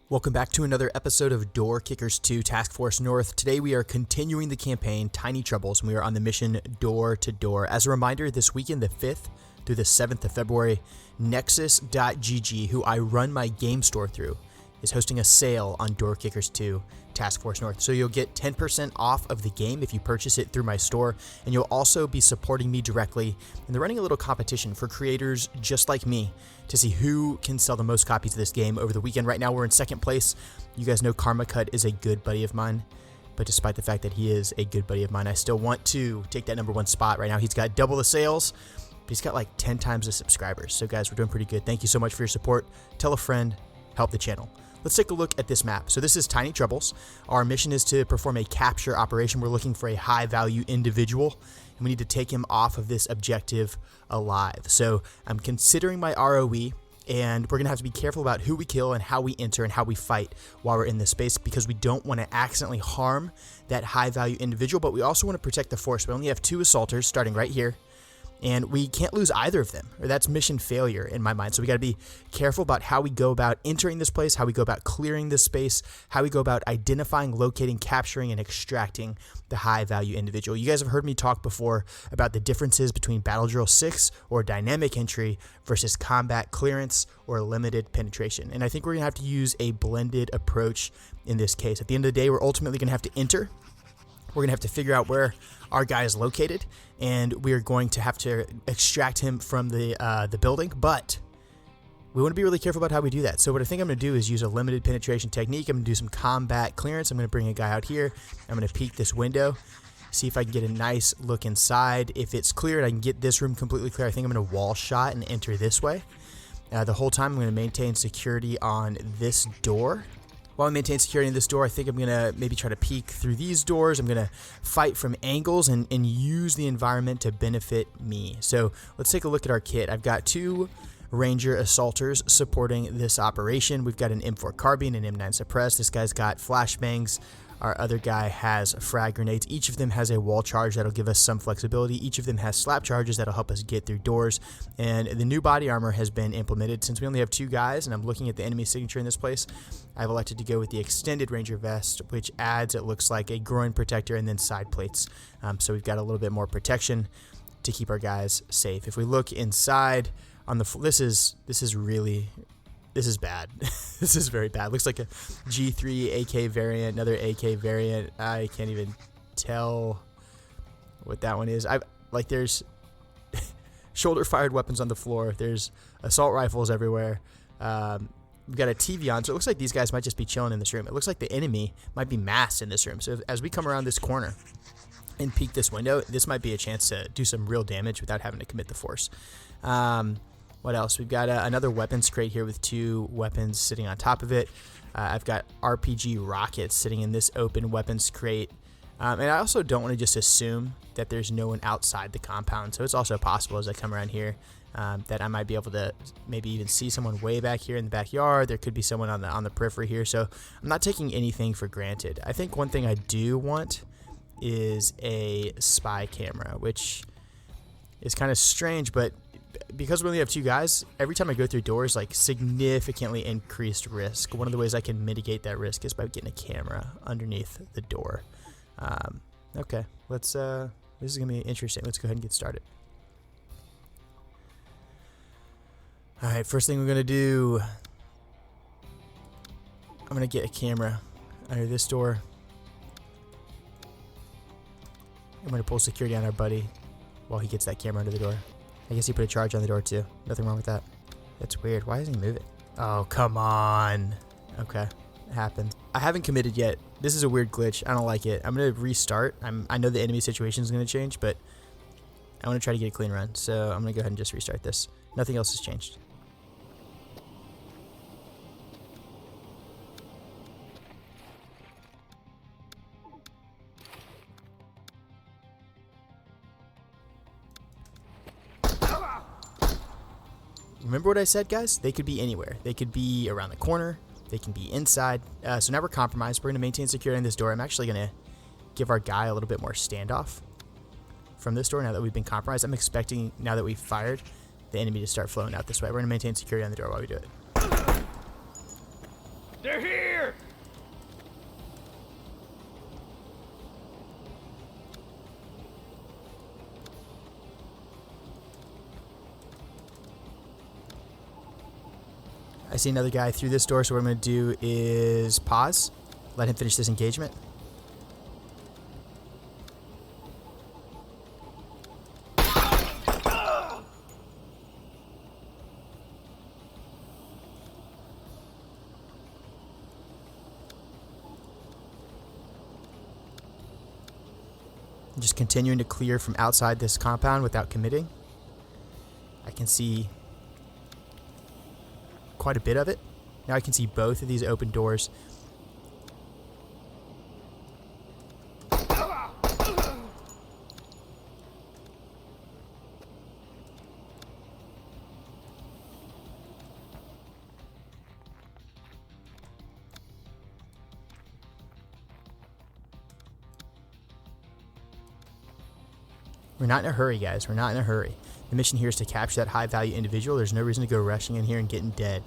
Welcome back to another episode of Door Kickers 2 Task Force North. Today we are continuing the campaign Tiny Troubles, and we are on the mission Door to Door. As a reminder, this weekend, the 5th through the 7th of February, Nexus.gg, who I run my game store through, is hosting a sale on Door Kickers 2 Task Force North. So you'll get 10% off of the game if you purchase it through my store, and you'll also be supporting me directly. And they're running a little competition for creators just like me to see who can sell the most copies of this game over the weekend. Right now we're in second place. You guys know Karma Cut is a good buddy of mine, but despite the fact that he is a good buddy of mine, I still want to take that #1 spot. Right now he's got double the sales, but he's got like 10 times the subscribers. So guys, we're doing pretty good. Thank you so much for your support. Tell a friend, help the channel. Let's take a look at this map. So this is Tiny Troubles. Our mission is to perform a capture operation. We're looking for a high value individual, and we need to take him off of this objective alive. So I'm considering my ROE, and we're gonna have to be careful about who we kill and how we enter and how we fight while we're in this space, because we don't want to accidentally harm that high value individual, but we also want to protect the force. We only have 2 assaulters starting right here, and we can't lose either of them, or that's mission failure in my mind. So we got to be careful about how we go about entering this place, how we go about clearing this space, how we go about identifying, locating, capturing, and extracting the high value individual. You guys have heard me talk before about the differences between Battle Drill 6 or dynamic entry versus combat clearance or limited penetration. And I think we're going to have to use a blended approach in this case. At the end of the day, we're ultimately going to have to enter. We're going to have to figure out where our guy is located, and we're going to have to extract him from the building, but we want to be really careful about how we do that. So what I think I'm going to do is use a limited penetration technique. I'm going to do some combat clearance. I'm going to bring a guy out here. I'm going to peek this window, see if I can get a nice look inside. If it's cleared, I can get this room completely clear. I think I'm going to wall shot and enter this way. The whole time I'm going to maintain security on this door. While I maintain security in this door, I think I'm going to maybe try to peek through these doors. I'm going to fight from angles and use the environment to benefit me. So let's take a look at our kit. I've got 2 Ranger Assaulters supporting this operation. We've got an M4 Carbine and M9 Suppress. This guy's got flashbangs. Our other guy has frag grenades. Each of them has a wall charge that'll give us some flexibility. Each of them has slap charges that'll help us get through doors. And the new body armor has been implemented. Since we only have 2 guys and I'm looking at the enemy signature in this place, I've elected to go with the extended Ranger vest, which adds, it looks like, a groin protector and then side plates. So we've got a little bit more protection to keep our guys safe. If we look inside on the, this is bad. This is very bad. Looks like a G3 AK variant, another AK variant. I can't even tell what that one is. There's shoulder fired weapons on the floor. There's assault rifles everywhere. We've got a TV on, so it looks like these guys might just be chilling in this room. It looks like the enemy might be massed in this room. So as we come around this corner and peek this window, this might be a chance to do some real damage without having to commit the force. What else? We've got another weapons crate here with 2 weapons sitting on top of it. I've got RPG rockets sitting in this open weapons crate. And I also don't want to just assume that there's no one outside the compound. So it's also possible as I come around here that I might be able to maybe even see someone way back here in the backyard. There could be someone on the periphery here. So I'm not taking anything for granted. I think one thing I do want is a spy camera, which is kind of strange, but because we only have 2 guys, every time I go through doors, like, significantly increased risk. One of the ways I can mitigate that risk is by getting a camera underneath the door. Okay, let's this is gonna be interesting. Let's go ahead and get started. All right, first thing we're gonna do, I'm gonna get a camera under this door. I'm gonna pull security on our buddy while he gets that camera under the door. I guess he put a charge on the door too. Nothing wrong with that. That's weird. Why isn't he moving? Oh, come on. Okay, it happened. I haven't committed yet. This is a weird glitch. I don't like it. I'm going to restart. I know the enemy situation is going to change, but I want to try to get a clean run. So I'm going to go ahead and just restart this. Nothing else has changed. Remember what I said, guys? They could be anywhere. They could be around the corner. They can be inside. So now we're compromised. We're going to maintain security on this door. I'm actually going to give our guy a little bit more standoff from this door now that we've been compromised. I'm expecting, now that we've fired, the enemy to start flowing out this way. We're going to maintain security on the door while we do it. They're here! I see another guy through this door, so what I'm going to do is pause, let him finish this engagement. Just continuing to clear from outside this compound without committing. I can see quite a bit of it. Now I can see both of these open doors. We're not in a hurry, guys. We're not in a hurry. The mission here is to capture that high-value individual. There's no reason to go rushing in here and getting dead.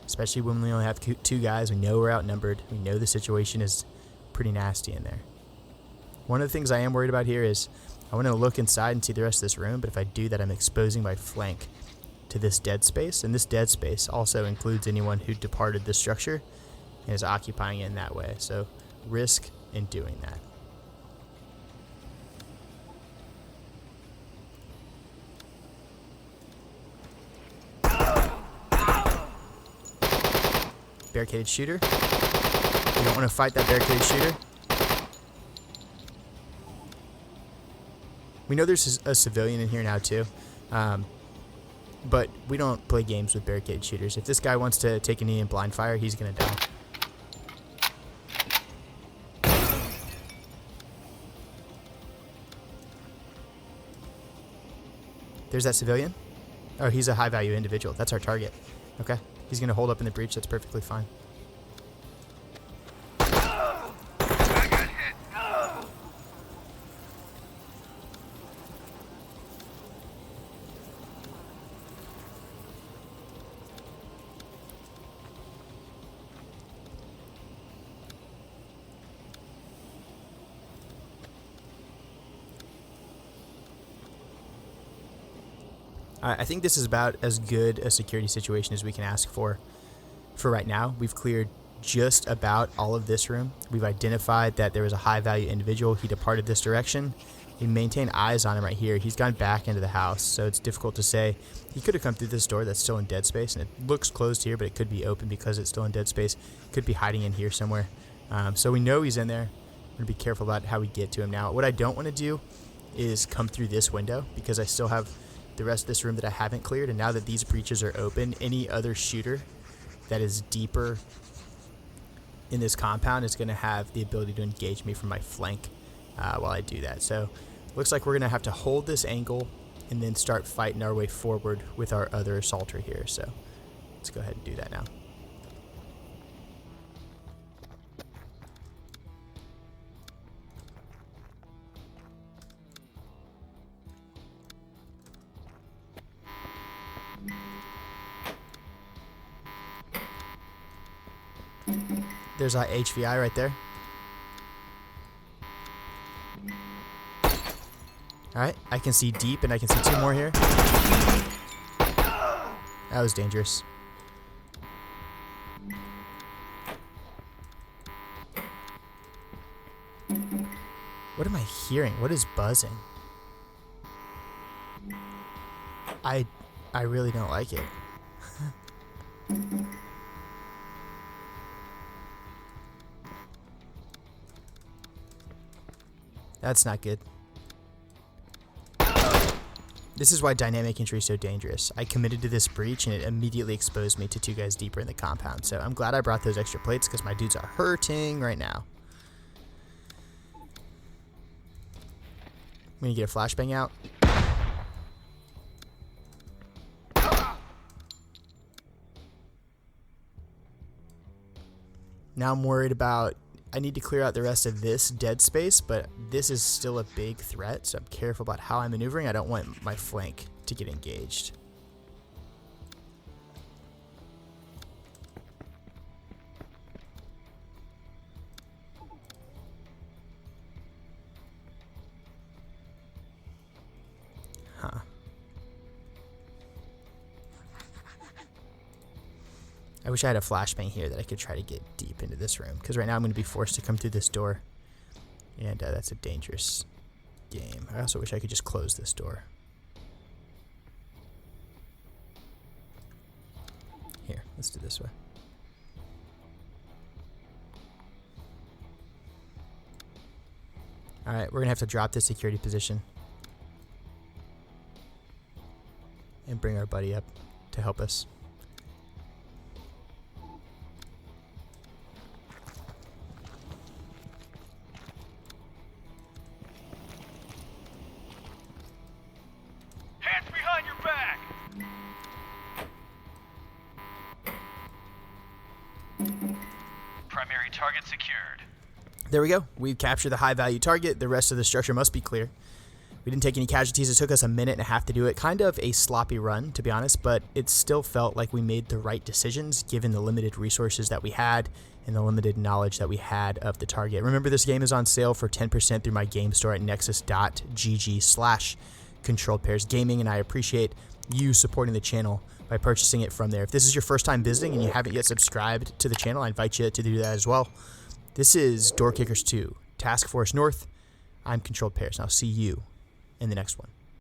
Especially when we only have two guys. We know we're outnumbered. We know the situation is pretty nasty in there. One of the things I am worried about here is I want to look inside and see the rest of this room, but if I do that, I'm exposing my flank to this dead space. And this dead space also includes anyone who departed the structure and is occupying it in that way. So risk in doing that. Barricaded shooter. We don't want to fight that barricaded shooter. We know there's a civilian in here now too, but we don't play games with barricaded shooters. If this guy wants to take a knee and blind fire, he's gonna die. There's that civilian. Oh, he's a high-value individual. That's our target. Okay. He's going to hold up in the breach. That's perfectly fine. I got hit. I think this is about as good a security situation as we can ask for right now. We've cleared just about all of this room. We've identified that there was a high-value individual. He departed this direction. We maintain eyes on him right here. He's gone back into the house, so it's difficult to say. He could have come through this door that's still in dead space, and it looks closed here, but it could be open because it's still in dead space. Could be hiding in here somewhere. So we know he's in there. We're going to be careful about how we get to him now. What I don't want to do is come through this window because I still have the rest of this room that I haven't cleared, and now that these breaches are open, any other shooter that is deeper in this compound is going to have the ability to engage me from my flank while I do that. So looks like we're going to have to hold this angle and then start fighting our way forward with our other assaulter here. So let's go ahead and do that now. There's our HVI right there. Alright, I can see deep and I can see two more here. That was dangerous. What am I hearing? What is buzzing? I really don't like it. That's not good. This is why dynamic entry is so dangerous. I committed to this breach and it immediately exposed me to two guys deeper in the compound. So I'm glad I brought those extra plates because my dudes are hurting right now. I'm gonna get a flashbang out. Now I'm worried about, I need to clear out the rest of this dead space, but this is still a big threat, so I'm careful about how I'm maneuvering. I don't want my flank to get engaged. wish I had a flashbang here that I could try to get deep into this room, because right now I'm going to be forced to come through this door, and that's a dangerous game. I also wish I could just close this door. Here, let's do this way. Alright, we're going to have to drop this security position and bring our buddy up to help us. Hands behind your back! Primary target secured. There we go. We've captured the high-value target. The rest of the structure must be clear. We didn't take any casualties. It took us a minute and a half to do it. Kind of a sloppy run, to be honest, but it still felt like we made the right decisions given the limited resources that we had and the limited knowledge that we had of the target. Remember, this game is on sale for 10% through my game store at nexus.gg/controlledpairsgaming, and I appreciate you supporting the channel by purchasing it from there. If this is your first time visiting and you haven't yet subscribed to the channel, I invite you to do that as well. This is Door Kickers 2, Task Force North. I'm Controlled Pairs, and I'll see you in the next one.